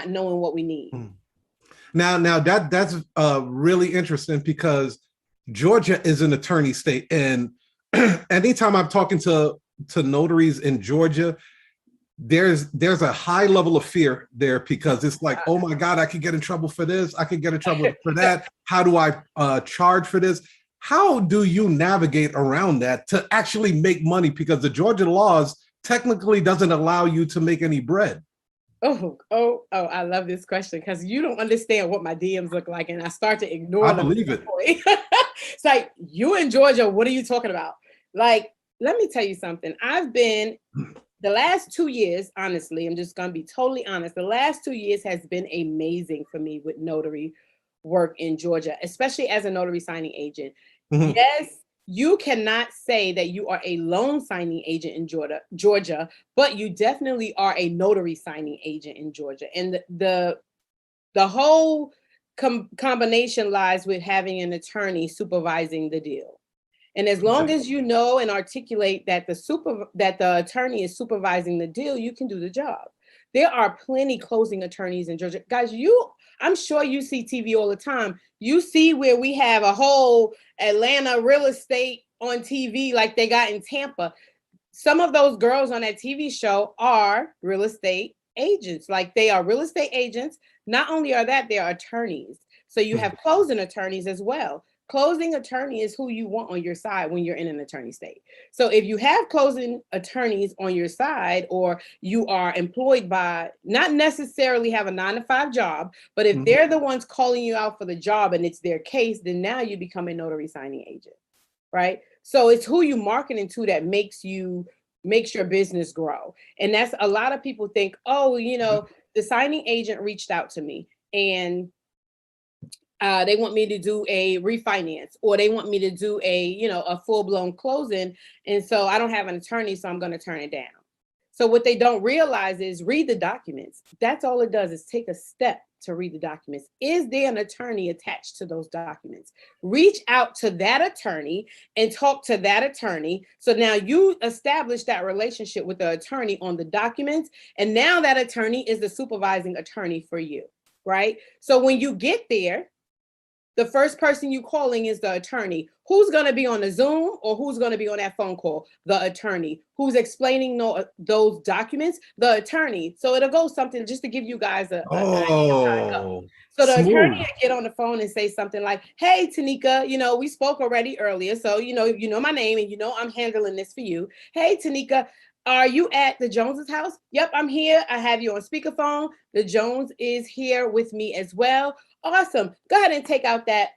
knowing what we need. Now that's really interesting because Georgia is an attorney state, and anytime I'm talking to notaries in Georgia, there's a high level of fear there because it's like, oh my God, I could get in trouble for this. I could get in trouble for that. How do I charge for this? How do you navigate around that to actually make money? Because the Georgia laws technically doesn't allow you to make any bread. Oh, I love this question because you don't understand what my DMs look like, and I start to ignore them. I believe it. It's like, you in Georgia, what are you talking about? Like, let me tell you something. I've been, the last 2 years, honestly, I'm just going to be totally honest. The last 2 years has been amazing for me with notary work in Georgia, especially as a notary signing agent. Mm-hmm. Yes, you cannot say that you are a loan signing agent in Georgia, but you definitely are a notary signing agent in Georgia. And the whole combination lies with having an attorney supervising the deal. And as long as you know and articulate that the attorney is supervising the deal, you can do the job. There are plenty closing attorneys in Georgia. Guys, I'm sure you see TV all the time. You see where we have a whole Atlanta real estate on TV like they got in Tampa. Some of those girls on that TV show are real estate agents. Like, they are real estate agents. Not only are that, they are attorneys. So you have closing attorneys as well. Closing attorney is who you want on your side when you're in an attorney state. So if you have closing attorneys on your side, or you are employed by, not necessarily have a 9-to-5 job, but if they're the ones calling you out for the job and it's their case, then now you become a notary signing agent, right? So it's who you marketing to that makes your business grow. And that's, a lot of people think, oh, the signing agent reached out to me and they want me to do a refinance, or they want me to do a full-blown closing. And so I don't have an attorney, so I'm going to turn it down. So what they don't realize is read the documents. That's all it does, is take a step to read the documents. Is there an attorney attached to those documents? Reach out to that attorney and talk to that attorney. So now you establish that relationship with the attorney on the documents. And now that attorney is the supervising attorney for you, right? So when you get there, the first person you calling is the attorney. Who's going to be on the Zoom, or who's going to be on that phone call? The attorney. Who's explaining those documents? The attorney. So it'll go something, just to give you guys an idea of how it goes. So the attorney will get on the phone and say something like, hey, Tanika, we spoke already earlier. So, you know my name, and I'm handling this for you. Hey, Tanika, are you at the Joneses' house? Yep, I'm here. I have you on speakerphone. The Jones is here with me as well. Awesome. Go ahead and take out that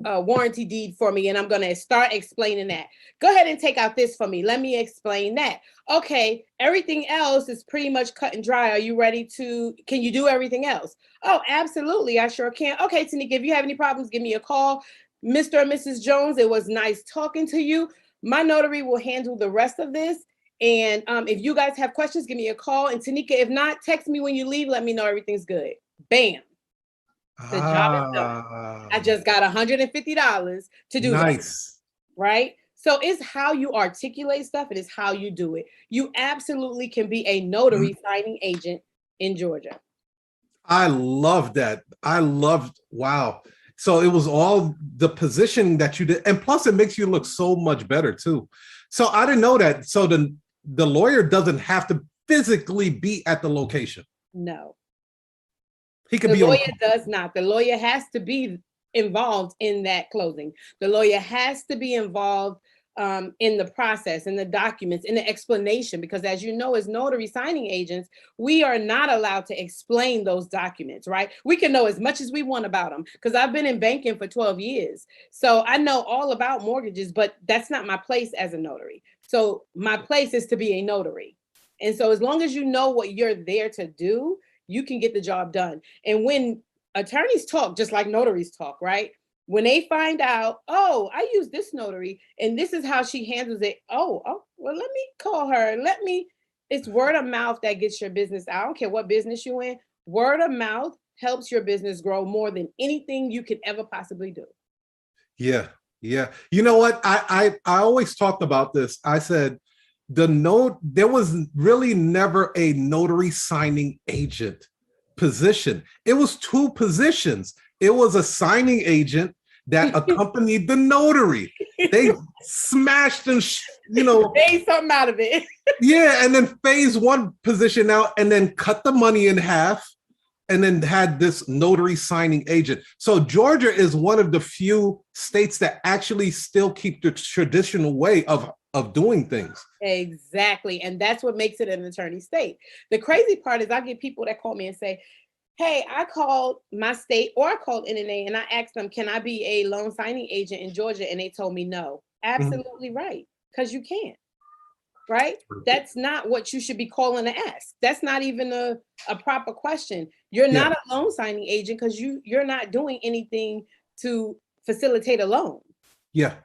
warranty deed for me, and I'm going to start explaining that. Go ahead and take out this for me. Let me explain that. Okay, everything else is pretty much cut and dry. Are you ready can you do everything else? Oh, absolutely. I sure can. Okay, Tanika, if you have any problems, give me a call. Mr. and Mrs. Jones, it was nice talking to you. My notary will handle the rest of this. And if you guys have questions, give me a call. And Tanika, if not, text me when you leave. Let me know everything's good. Bam. The job is done. I just got $150 to do that. Right? So it's how you articulate stuff, and it's how you do it. You absolutely can be a notary signing agent in Georgia. I love that. Wow. So it was all the positioning that you did. And plus it makes you look so much better too. So I didn't know that. So the lawyer doesn't have to physically be at the location. No. He could the be lawyer does not. The lawyer has to be involved in that closing. The lawyer has to be involved in the process, in the documents, in the explanation, because as you know, as notary signing agents, we are not allowed to explain those documents, right? We can know as much as we want about them, because I've been in banking for 12 years. So I know all about mortgages, but that's not my place as a notary. So my place is to be a notary. And so as long as you know what you're there to do, you can get the job done. And when attorneys talk, just like notaries talk, right? When they find out, oh, I use this notary and this is how she handles it. Oh, well, let me call her. It's word of mouth that gets your business out. I don't care what business you're in. Word of mouth helps your business grow more than anything you could ever possibly do. Yeah. Yeah. You know what? I always talked about this. I said, there was really never a notary signing agent position. It was two positions. It was a signing agent that accompanied the notary. They smashed and made something out of it. Yeah, and then phase one position out, and then cut the money in half, and then had this notary signing agent. So Georgia is one of the few states that actually still keep the traditional way of doing things. Exactly. And that's what makes it an attorney state. The crazy part is I get people that call me and say, hey, I called my state or I called NNA and I asked them, can I be a loan signing agent in Georgia? And they told me no. Absolutely right. Because you can't. Right? That's not what you should be calling to ask. That's not even a proper question. You're not a loan signing agent because you're not doing anything to facilitate a loan. Yeah.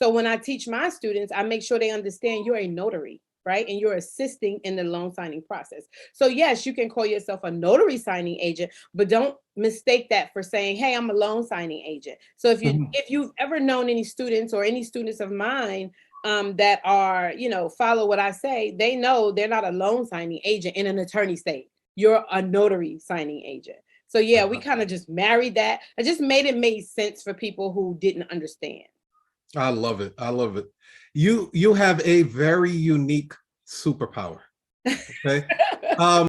So when I teach my students, I make sure they understand you're a notary, right? And you're assisting in the loan signing process. So yes, you can call yourself a notary signing agent, but don't mistake that for saying, hey, I'm a loan signing agent. So if you've ever known any students or any students of mine that are, follow what I say, they know they're not a loan signing agent in an attorney state. You're a notary signing agent. So yeah, we kind of just married that. I just made it make sense for people who didn't understand. I love it. I love it. You have a very unique superpower. Okay.